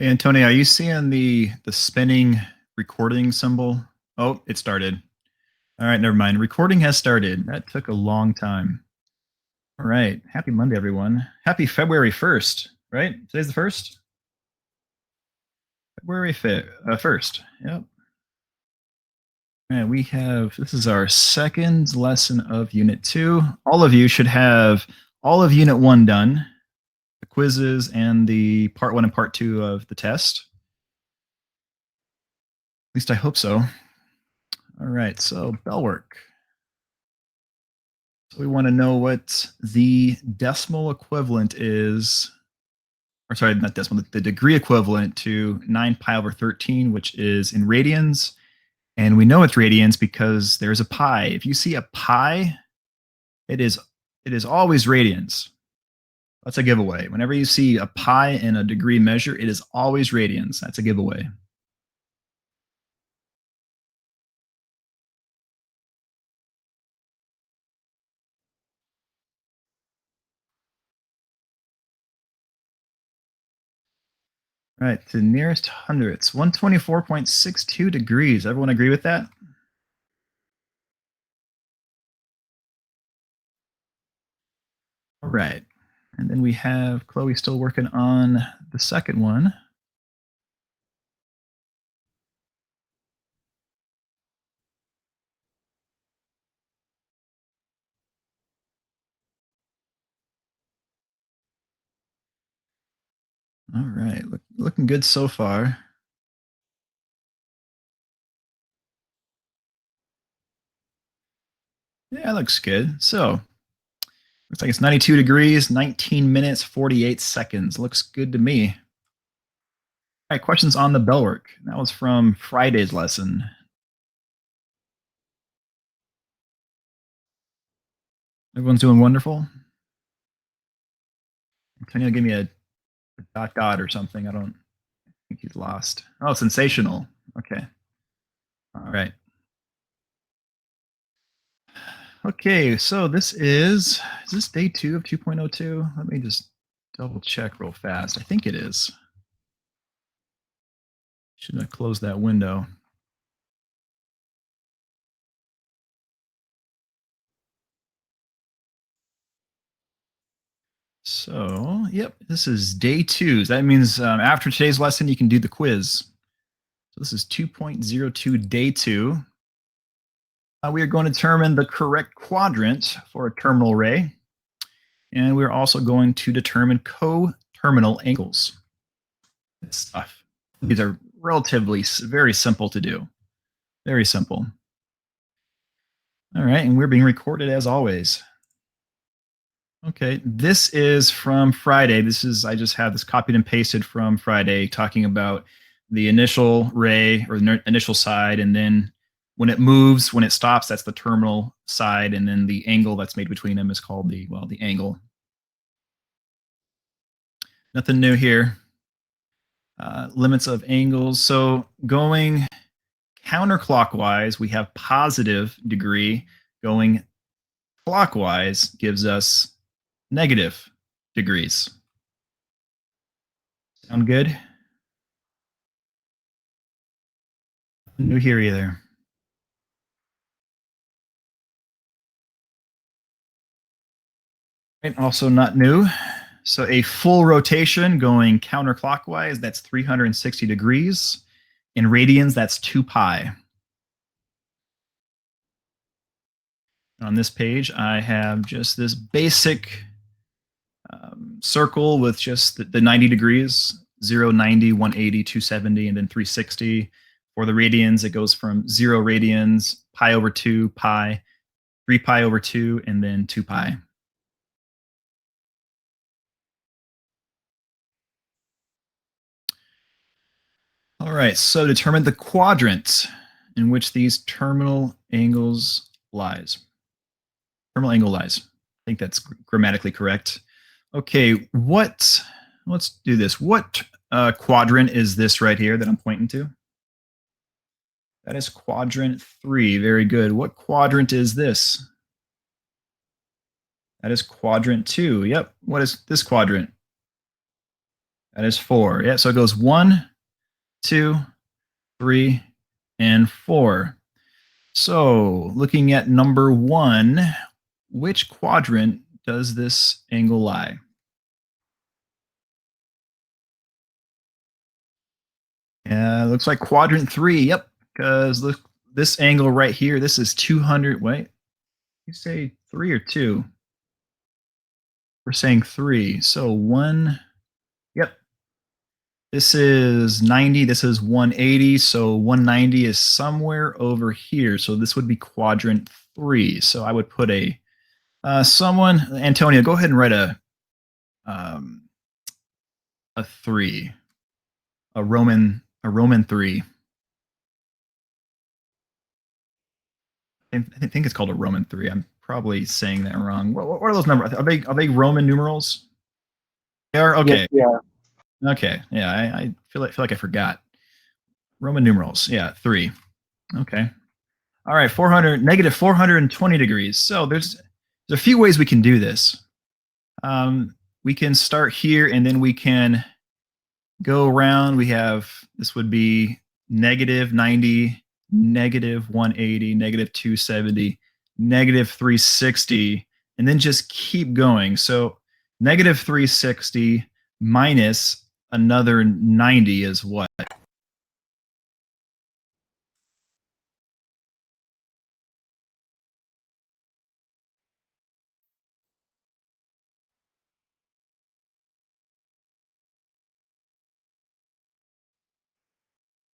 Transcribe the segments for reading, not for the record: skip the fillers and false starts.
Hey, Antonio, are you seeing the spinning recording symbol? Oh, it started. All right, never mind. Recording has started. That took a long time. All right. Happy Monday, everyone. Happy February 1st, right? Today's the 1st? February 5th, 1st. Yep. And we have, this is our second lesson of Unit 2. All of you should have all of Unit 1 done, the quizzes and the Part 1 and Part 2 of the test. At least I hope so. All right, so bell work. So we want to know what the decimal equivalent is, or sorry, not decimal, the degree equivalent to 9 pi over 13, which is in radians. And we know it's radians because there's a pi. If you see a pi, it is always radians. That's a giveaway. Whenever you see a pi in a degree measure, it is always radians. That's a giveaway. All right, to the nearest hundredths, 124.62 degrees. Everyone agree with that? All right. And then we have Chloe still working on the second one. All right, looking good so far. Yeah, looks good. So, looks like it's 92 degrees, 19 minutes, 48 seconds. Looks good to me. All right, questions on the bell work. That was from Friday's lesson. Everyone's doing wonderful. Antonio, give me a dot dot or something. I don't think he's lost. Oh, sensational. Okay. All right. Okay, so this is this day 2 of 2.02? Let me just double check real fast. I think it is. Shouldn't have closed that window. So, yep, this is day 2. That means after today's lesson, you can do the quiz. So this is 2.02 day 2. We are going to determine the correct quadrant for a terminal ray. And we're also going to determine coterminal angles. This stuff. These are relatively very simple to do. Very simple. All right, and we're being recorded as always. Okay, this is from Friday. I just have this copied and pasted from Friday talking about the initial ray or the initial side, and then when it moves, when it stops, that's the terminal side, and then the angle that's made between them is called the angle. Nothing new here. Limits of angles. So going counterclockwise, we have positive degree. Going clockwise gives us negative degrees. Sound good? Nothing new here either. Right, also not new. So a full rotation going counterclockwise, that's 360 degrees. In radians, that's 2 pi. On this page, I have just this basic circle with just the 90 degrees, 0, 90, 180, 270, and then 360. For the radians, it goes from 0 radians, pi over 2, pi, 3 pi over 2, and then 2 pi. All right, so determine the quadrant in which these terminal angles lies. Terminal angle lies. I think that's grammatically correct. Okay, let's do this. What quadrant is this right here that I'm pointing to? That is quadrant 3. Very good. What quadrant is this? That is quadrant 2. Yep. What is this quadrant? That is 4. Yeah, so it goes 1, 2, 3, and 4. So looking at number 1, which quadrant does this angle lie? Looks like quadrant 3. Yep, because look, this angle right here, this is 200. Wait, you say 3 or 2? We're saying 3. So 1. Yep, this is 90. This is 180. So 190 is somewhere over here. So this would be quadrant 3. So I would put Antonio, go ahead and write um, a 3, a Roman 3. I think it's called a Roman 3. I'm probably saying that wrong. What are those numbers? Are they Roman numerals? They are. Okay. Yeah. Okay. Yeah. I feel like I forgot. Roman numerals. Yeah. 3. Okay. All right. 400 negative 420 degrees. So there's a few ways we can do this. We can start here and then we can go around. This would be negative 90, negative 180, negative 270, negative 360, and then just keep going. So negative 360 minus another 90 is what?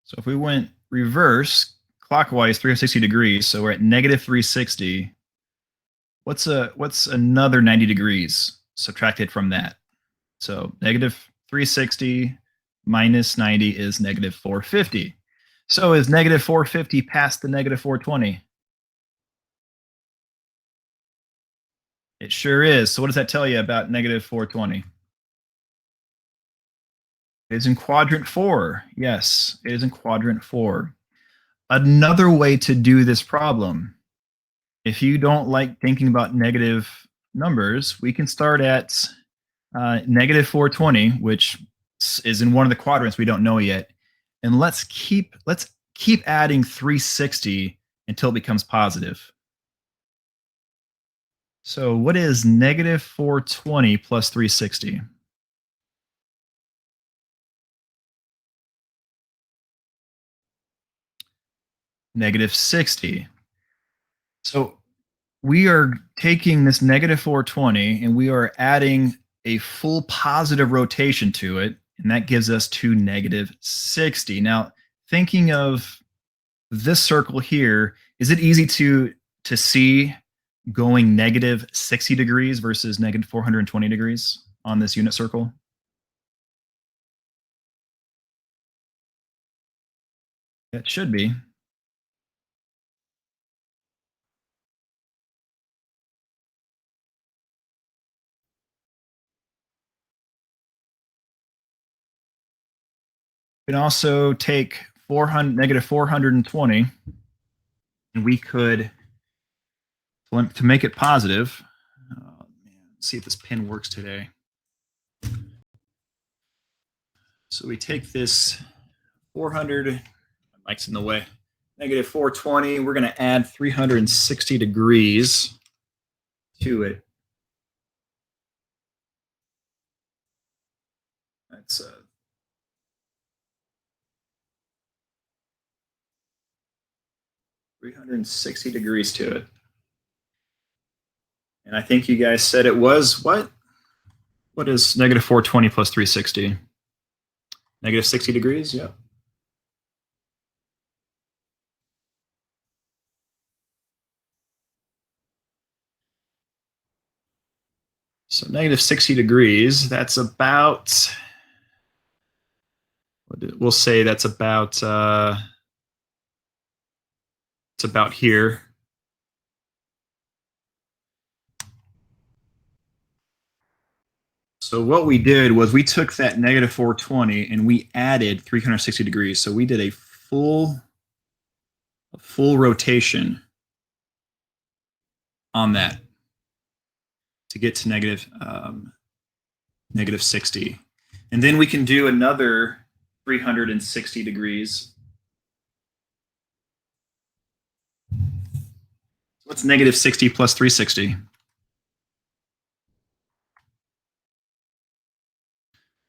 So if we went reverse clockwise 360 degrees, so we're at negative 360. What's another 90 degrees subtracted from that? So negative 360 minus 90 is negative 450. So is negative 450 past the negative 420? It sure is. So what does that tell you about negative 420? It is in quadrant 4. Yes, it is in quadrant 4. Another way to do this problem, if you don't like thinking about negative numbers, we can start at negative 420, which is in one of the quadrants we don't know yet, and let's keep adding 360 until it becomes positive. So what is negative 420 plus 360? Negative 60. So we are taking this negative 420 and we are adding a full positive rotation to it, and that gives us to negative 60. Now, thinking of this circle here, is it easy to see going negative 60 degrees versus negative 420 degrees on this unit circle? It should be. We can also take negative 420, and we could, to make it positive, let's see if this pin works today. So we take this 400, my mic's in the way, negative 420, we're going to add 360 degrees to it. That's 360 degrees to it. And I think you guys said it was what? What is negative 420 plus 360? Negative 60 degrees? Yeah. So negative 60 degrees, that's about, we'll say that's about, it's about here. So what we did was we took that negative 420 and we added 360 degrees. So we did a full rotation on that to get to negative 60. And then we can do another 360 degrees. What's negative 60 plus 360?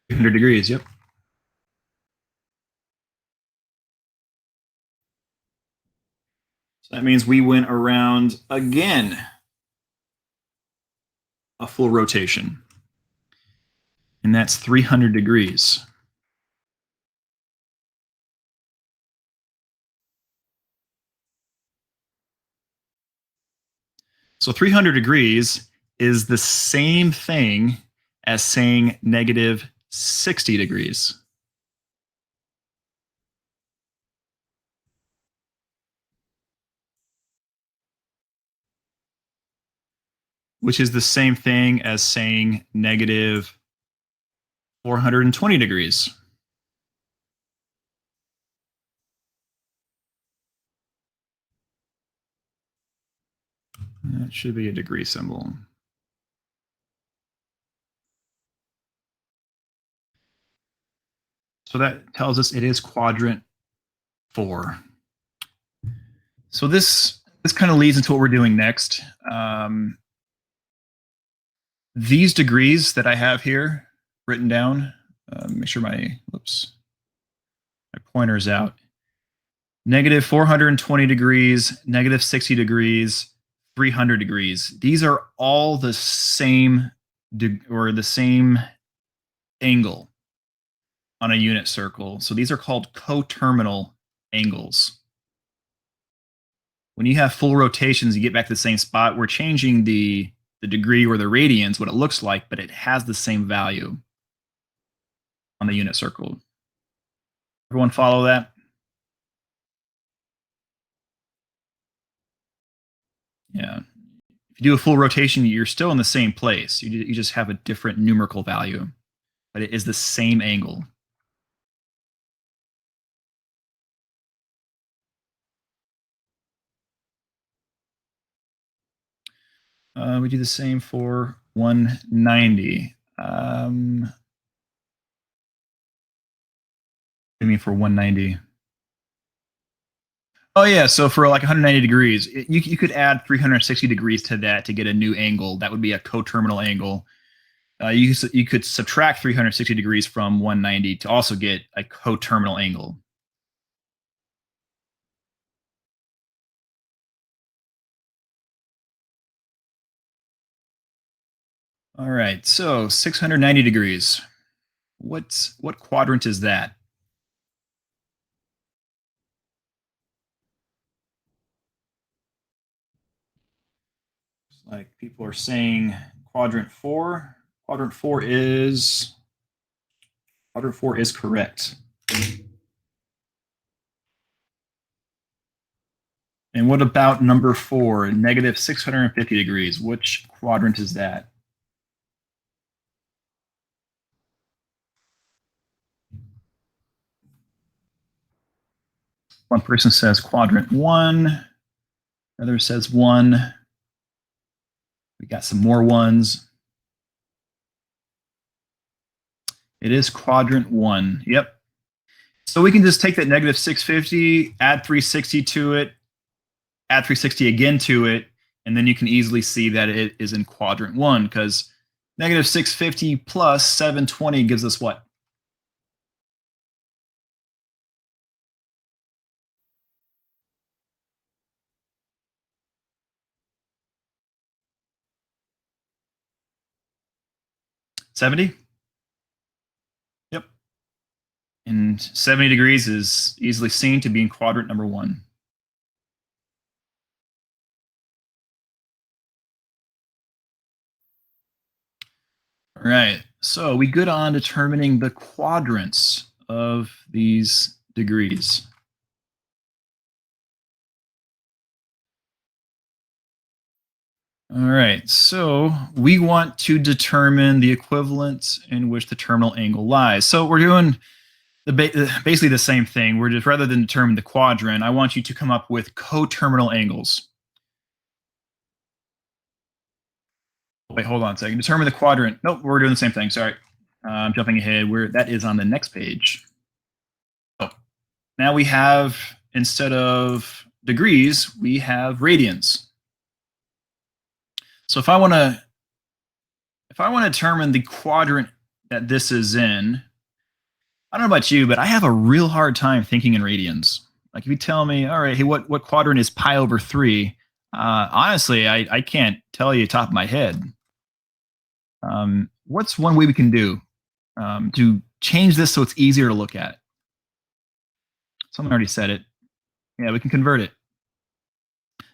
300 degrees, yep. So that means we went around again a full rotation. And that's 300 degrees. So 300 degrees is the same thing as saying negative 60 degrees. Which is the same thing as saying negative 420 degrees. That should be a degree symbol. So that tells us it is quadrant 4. So this kind of leads into what we're doing next. These degrees that I have here written down, make sure my pointer's out. Negative 420 degrees, negative 60 degrees, 300 degrees. These are all the same the same angle on a unit circle. So these are called coterminal angles. When you have full rotations, you get back to the same spot. We're changing the degree or the radians, what it looks like, but it has the same value on the unit circle. Everyone follow that? Yeah. If you do a full rotation, you're still in the same place. You just have a different numerical value, but it is the same angle. We do the same for 190. What do you mean for 190? Oh yeah, so for like 190 degrees, you could add 360 degrees to that to get a new angle. That would be a coterminal angle. You could subtract 360 degrees from 190 to also get a coterminal angle. All right, so 690 degrees. What quadrant is that? Like people are saying quadrant 4. Quadrant 4 is correct. And what about number 4, negative 650 degrees? Which quadrant is that? One person says quadrant 1. Another says 1. We got some more ones. It is quadrant 1. Yep. So we can just take that negative 650, add 360 to it, add 360 again to it, and then you can easily see that it is in quadrant 1 because negative 650 plus 720 gives us what? $70? Yep. And 70 degrees is easily seen to be in quadrant number 1. All right, so we good on determining the quadrants of these degrees. All right, so we want to determine the equivalent in which the terminal angle lies. So we're doing basically the same thing. We're just, rather than determine the quadrant, I want you to come up with coterminal angles. Wait, hold on a second. Determine the quadrant. Nope, we're doing the same thing. Sorry. I'm jumping ahead. Where that is on the next page. So now we have, instead of degrees, we have radians. So if I want to determine the quadrant that this is in, I don't know about you, but I have a real hard time thinking in radians. Like if you tell me, all right, hey, what quadrant is pi over 3? Honestly, I can't tell you top of my head. What's one way we can do to change this so it's easier to look at? Someone already said it. Yeah, we can convert it.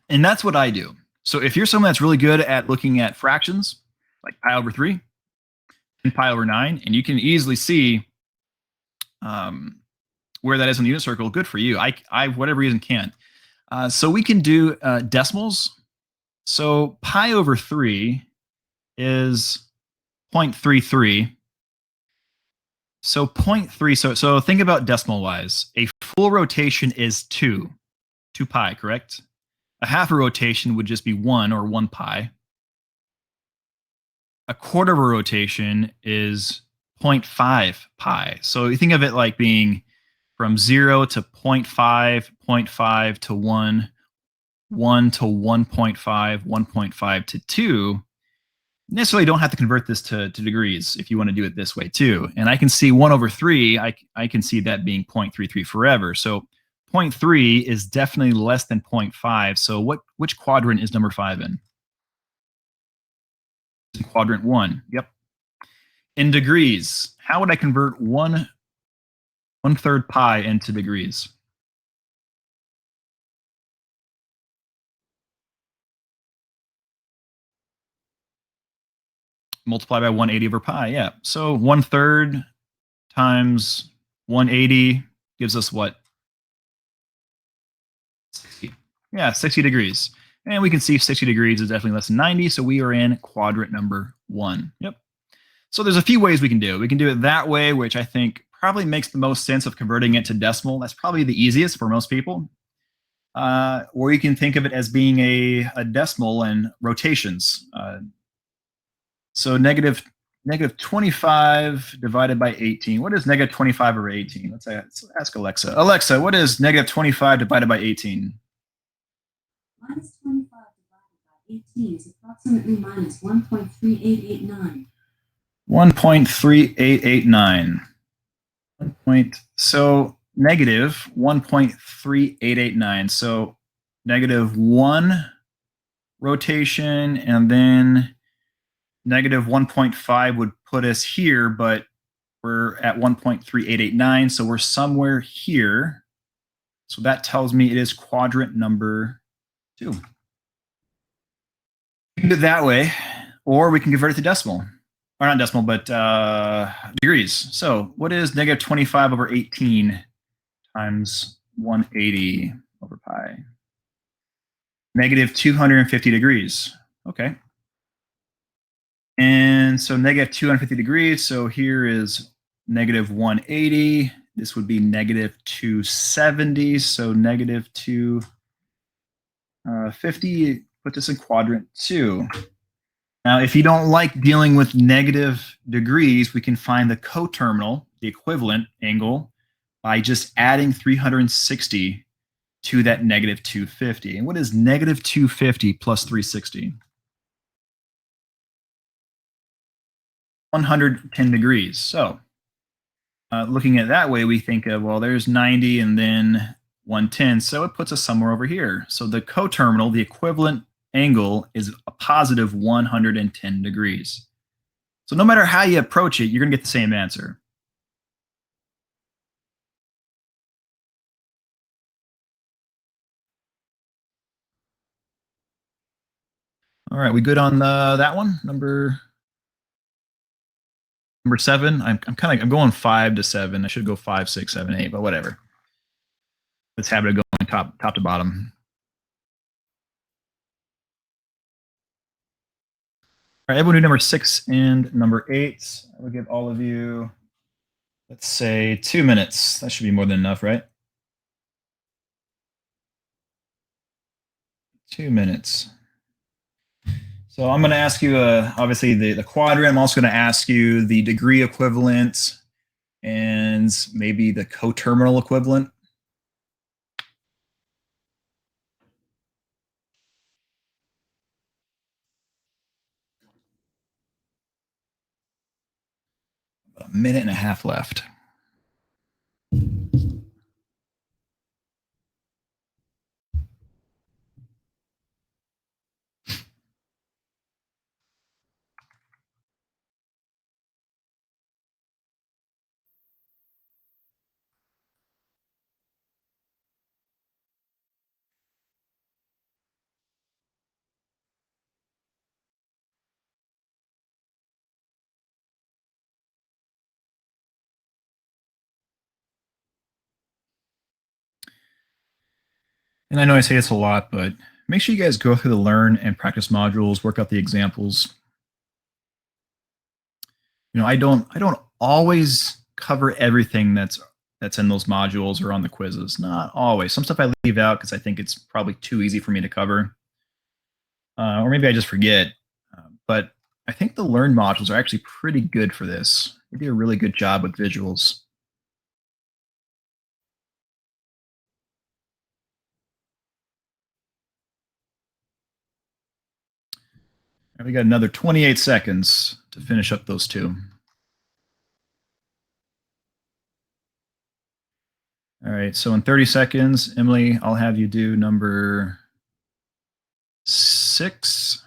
And that's what I do. So if you're someone that's really good at looking at fractions, like pi over 3 and pi over 9, and you can easily see where that is in the unit circle, good for you. I whatever reason, can't. So we can do decimals. So pi over 3 is 0.33. So 0.3, so think about decimal wise. A full rotation is 2 pi, correct? A half a rotation would just be 1 or 1 pi. A quarter of a rotation is 0.5 pi. So you think of it like being from 0 to 0.5, 0.5 to 1, 1 to 1.5, 1.5 to 2. Necessarily don't have to convert this to degrees if you want to do it this way too. And I can see 1 over 3, I can see that being 0.33 forever. So 0.3 is definitely less than 0.5. So which quadrant is number 5 in? Quadrant 1. Yep. In degrees, how would I convert 1/3 pi into degrees? Multiply by 180 over pi. Yeah. So 1/3 times 180 gives us what? 60. Yeah, 60 degrees. And we can see 60 degrees is definitely less than 90. So we are in quadrant number 1. Yep. So there's a few ways we can do it. We can do it that way, which I think probably makes the most sense of converting it to decimal. That's probably the easiest for most people. Or you can think of it as being a decimal and rotations. So negative 25 divided by 18. What is negative 25 over 18? Let's ask Alexa. Alexa, what is negative 25 divided by 18? Minus 25 divided by 18 is approximately minus 1.3889. 1.3889. So negative 1.3889. So negative 1 rotation, and then negative 1.5 would put us here, but we're at 1.3889, so we're somewhere here. So that tells me it is quadrant number 2. We can do it that way, or we can convert it to decimal. Or not decimal, but degrees. So what is negative 25 over 18 times 180 over pi? Negative 250 degrees. Okay. And so negative 250 degrees. So here is negative 180. This would be negative 270. So negative 250 put this in quadrant 2. Now, if you don't like dealing with negative degrees, we can find the coterminal, the equivalent angle, by just adding 360 to that negative 250. And what is negative 250 plus 360? 110 degrees. So looking at it that way, we think of, well, there's 90 and then 110. So it puts us somewhere over here. So the coterminal, the equivalent angle, is a positive 110 degrees. So no matter how you approach it, you're going to get the same answer. All right, we good on that one? Number 7. I'm going 5 to 7. I should go 5, 6, 7, 8, but whatever. Let's have it going top to bottom. All right, everyone do number 6 and number 8. I will give all of you, let's say, 2 minutes. That should be more than enough, right? 2 minutes. So I'm going to ask you, obviously, the quadrant. I'm also going to ask you the degree equivalent and maybe the coterminal equivalent. About a minute and a half left. And I know I say this a lot, but make sure you guys go through the learn and practice modules, work out the examples. I don't always cover everything that's in those modules or on the quizzes. Not always. Some stuff I leave out because I think it's probably too easy for me to cover, or maybe I just forget. But I think the learn modules are actually pretty good for this. They do a really good job with visuals. And we got another 28 seconds to finish up those two. All right, so in 30 seconds, Emily, I'll have you do number 6.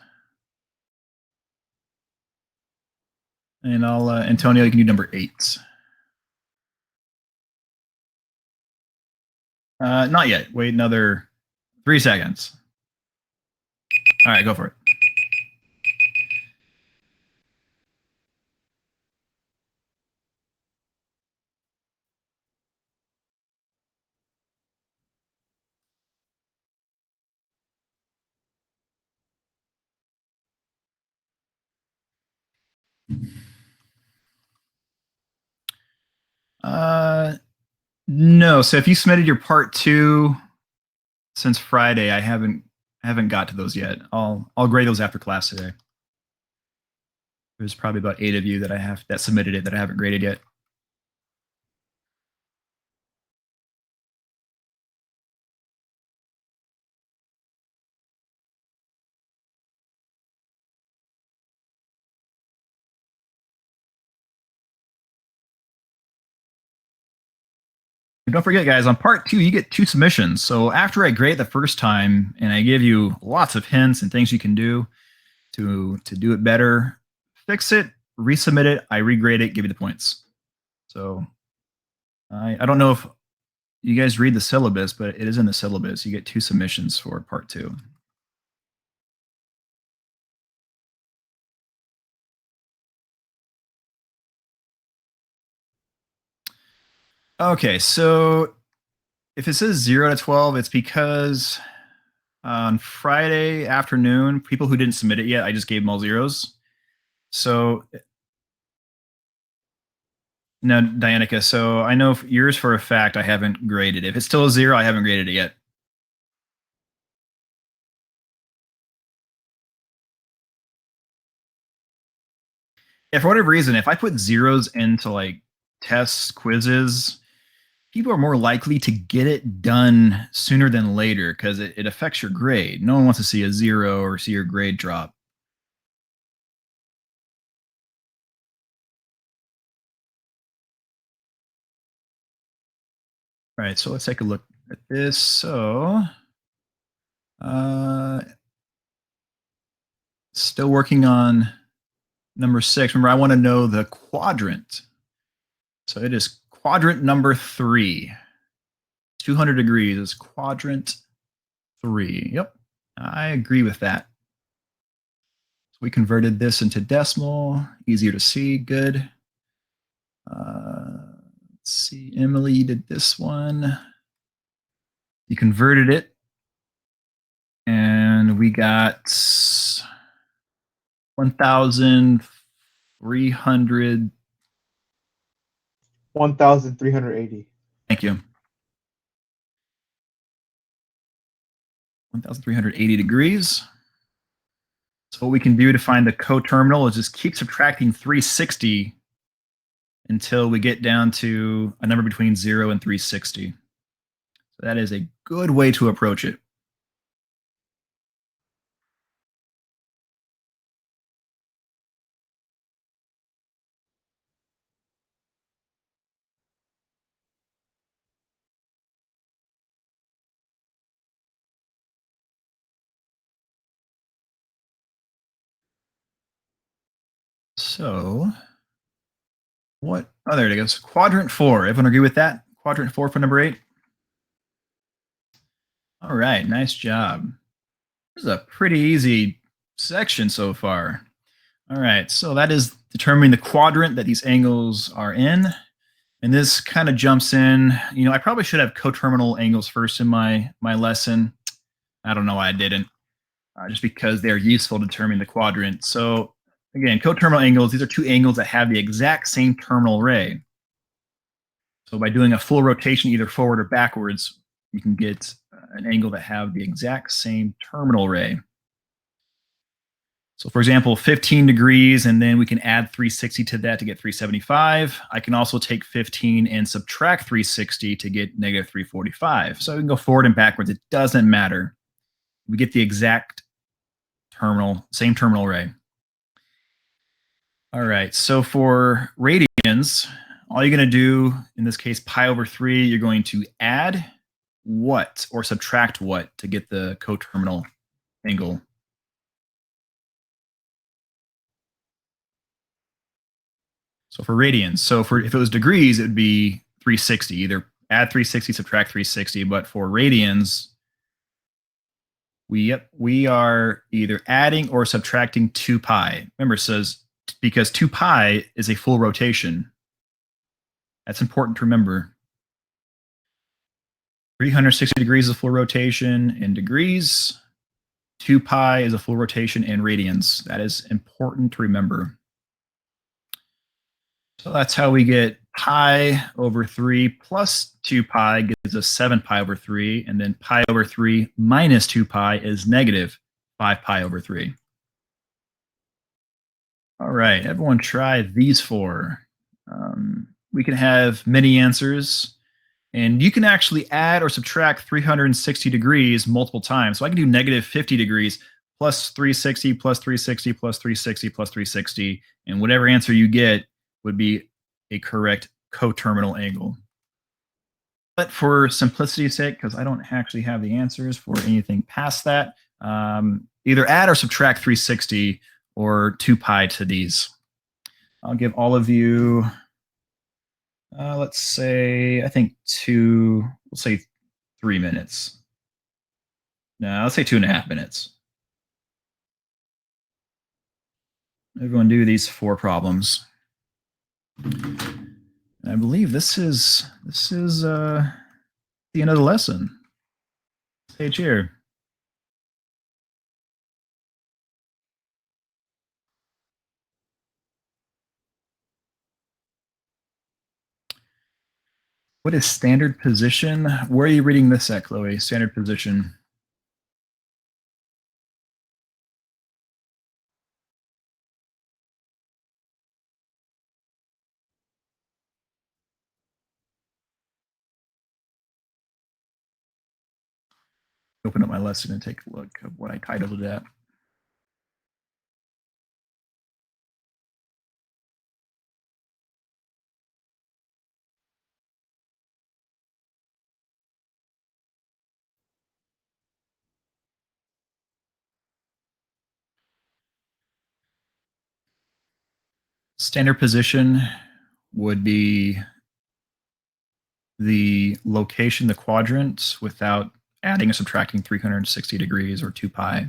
And I'll, Antonio, you can do number 8. Not yet. Wait another 3 seconds. All right, go for it. No. So if you submitted your part 2 since Friday, I haven't got to those yet. I'll grade those after class today. There's probably about 8 of you that submitted it that I haven't graded yet. And don't forget, guys, on part 2, you get 2 submissions. So after I grade the first time and I give you lots of hints and things you can do to do it better, fix it, resubmit it, I regrade it, give you the points. So I don't know if you guys read the syllabus, but it is in the syllabus. You get 2 submissions for part 2. Okay, so if it says 0 to 12, it's because on Friday afternoon, people who didn't submit it yet, I just gave them all zeros. So no, Dianica, so I know yours for a fact I haven't graded. If it's still a 0, I haven't graded it yet. If for whatever reason, if I put zeros into like tests, quizzes, people are more likely to get it done sooner than later because it affects your grade. No one wants to see a 0 or see your grade drop. All right, so let's take a look at this. So, still working on number 6. Remember, I want to know the quadrant. So it is quadrant number 3. 200 degrees is quadrant 3. Yep, I agree with that. So we converted this into decimal, easier to see, good. Let's see, Emily did this one. You converted it, and we got 1,300. 1,380. Thank you. 1,380 degrees. So what we can do to find the coterminal is just keep subtracting 360 until we get down to a number between 0 and 360. So that is a good way to approach it. So what? Oh, there it goes. Quadrant 4. Everyone agree with that? Quadrant 4 for number 8? All right, nice job. This is a pretty easy section so far. All right, so that is determining the quadrant that these angles are in. And this kind of jumps in. I probably should have coterminal angles first in my lesson. I don't know why I didn't, just because they're useful to determine the quadrant. So again, coterminal angles, these are two angles that have the exact same terminal ray. So by doing a full rotation, either forward or backwards, you can get an angle that have the exact same terminal ray. So for example, 15 degrees, and then we can add 360 to that to get 375. I can also take 15 and subtract 360 to get negative 345. So we can go forward and backwards. It doesn't matter. We get the exact same terminal ray. All right, so for radians, all you're going to do, in this case, pi over 3, you're going to add what or subtract what to get the coterminal angle. So for radians, if it was degrees, it would be 360. Either add 360, subtract 360. But for radians, we are either adding or subtracting 2 pi. Remember, it says because 2 pi is a full rotation. That's important to remember. 360 degrees is a full rotation in degrees. 2 pi is a full rotation in radians. That is important to remember. So that's how we get pi over 3 plus 2 pi gives us 7 pi over 3. And then pi over 3 minus 2 pi is negative 5 pi over 3. All right, everyone try these 4. We can have many answers. And you can actually add or subtract 360 degrees multiple times. So I can do negative 50 degrees plus 360 plus 360 plus 360 plus 360. And whatever answer you get would be a correct coterminal angle. But for simplicity's sake, because I don't actually have the answers for anything past that, either add or subtract 360 or 2 pi to these. I'll give all of you, let's say, I think we'll say 3 minutes. No, let's say 2.5 minutes. Everyone do these 4 problems. And I believe this is the end of the lesson. Page here. What is standard position? Where are you reading this at, Chloe? Standard position. Open up my lesson and take a look at what I titled it at. Standard position would be the location, the quadrant, without adding or subtracting 360 degrees or 2 pi.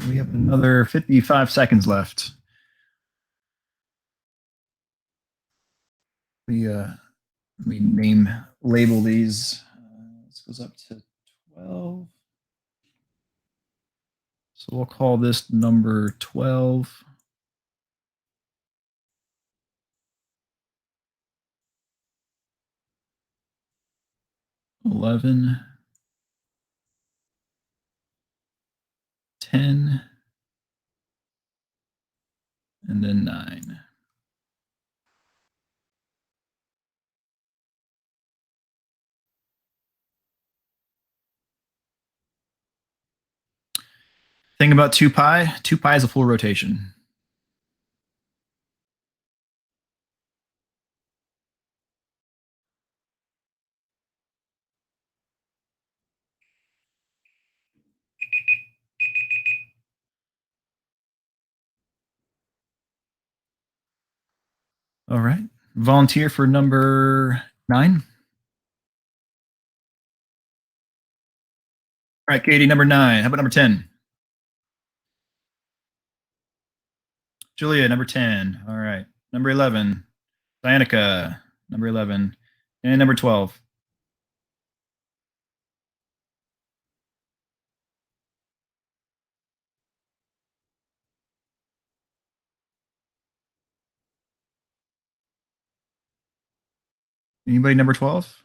We have another 55 seconds left. Let me label these. This goes up to 12. So we'll call this number 12. 11, 10, and then 9. Thing about 2 pi, 2 pi is a full rotation. All right. Volunteer for number 9. All right, Katie, number 9. How about number 10? Julia, number 10. All right. Number 11. Dianica, number 11. And number 12. Anybody number 12?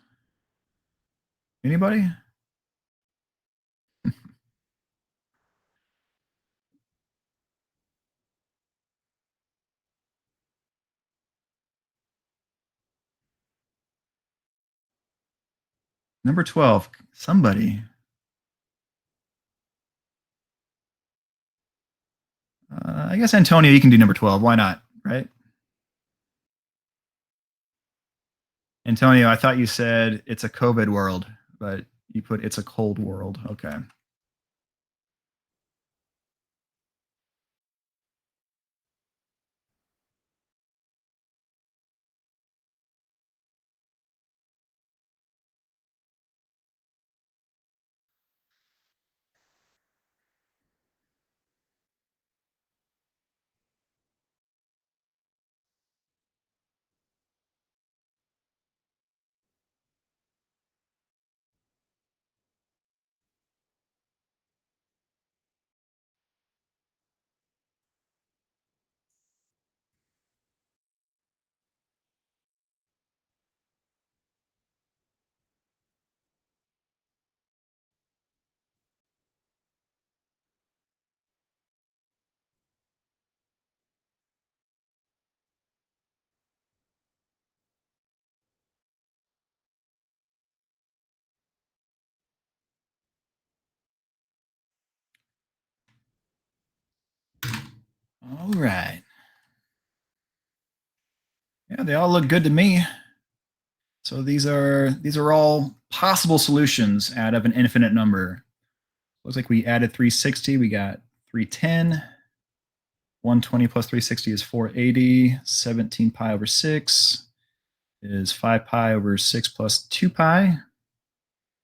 Anybody? Number 12. Somebody. I guess Antonio, you can do number 12. Why not? Right? Antonio, I thought you said it's a COVID world, but you put it's a cold world. Okay. All right. Yeah, they all look good to me. So these are all possible solutions out of an infinite number. Looks like we added 360. We got 310. 120 plus 360 is 480. 17 pi over 6 is 5 pi over 6 plus 2 pi.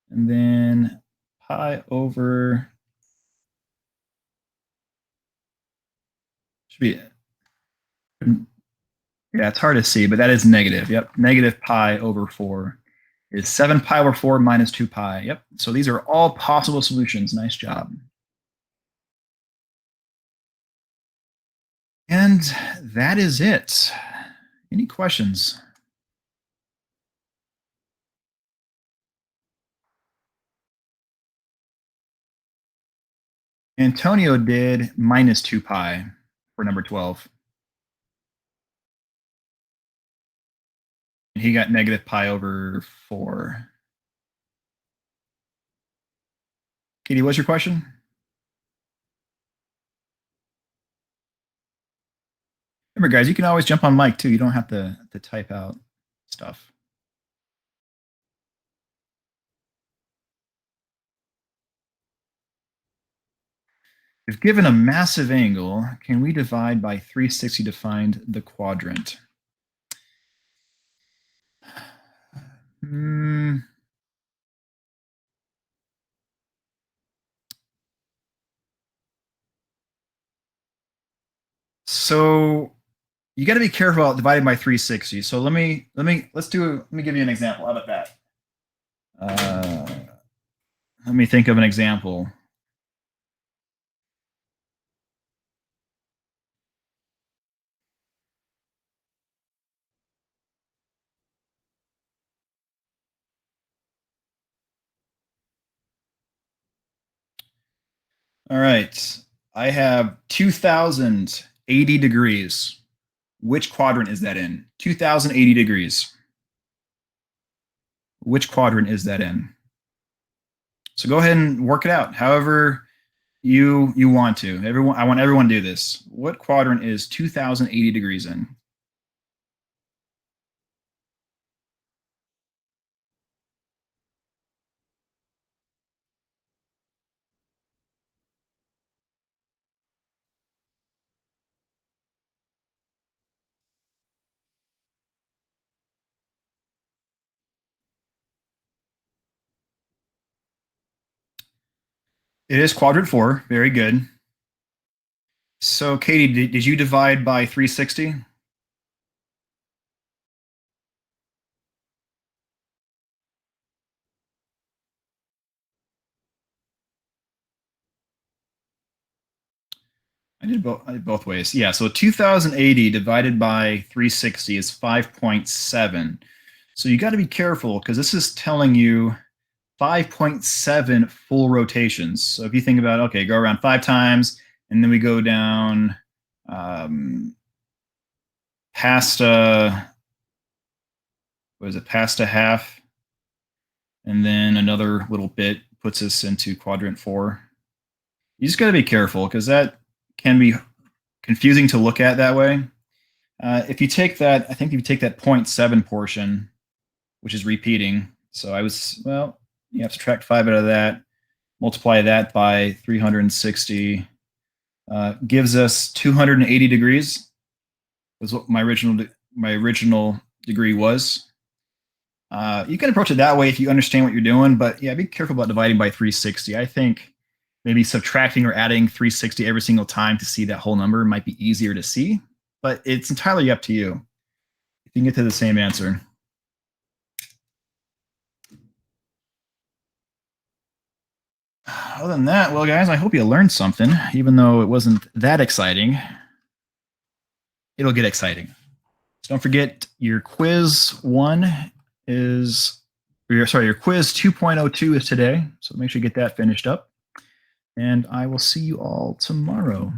And then pi over should be, yeah, it's hard to see, but that is negative. Yep, negative pi over 4 is 7 pi over 4 minus 2 pi. Yep, so these are all possible solutions. Nice job. And that is it. Any questions? Antonio did minus 2 pi for number 12. And he got negative pi over 4. Katie, what's your question? Remember, guys, you can always jump on mic too. You don't have to type out stuff. If given a massive angle, can we divide by 360 to find the quadrant? So you got to be careful about dividing by 360. So let me give you an example. How about that? Let me think of an example. All right. I have 2080 degrees. Which quadrant is that in? 2080 degrees. Which quadrant is that in? So go ahead and work it out. However you want to. I want everyone to do this. What quadrant is 2080 degrees in? It is quadrant 4. Very good. So Katie, did you divide by 360? I did both ways. Yeah, so 2080 divided by 360 is 5.7. So you got to be careful because this is telling you 5.7 full rotations. So if you think about, okay, go around 5 times, and then we go down past past a half, and then another little bit puts us into quadrant 4. You just got to be careful because that can be confusing to look at that way. If you take that, I think if you take that 0.7 portion, which is repeating, so you have to subtract 5 out of that, multiply that by 360, gives us 280 degrees. Was what my original degree was. You can approach it that way if you understand what you're doing, but yeah, be careful about dividing by 360. I think maybe subtracting or adding 360 every single time to see that whole number might be easier to see, but it's entirely up to you. If you can get to the same answer. Other than that, well, guys, I hope you learned something, even though it wasn't that exciting. It'll get exciting. So don't forget your quiz 1 is, your quiz 2.02 is today. So make sure you get that finished up. And I will see you all tomorrow.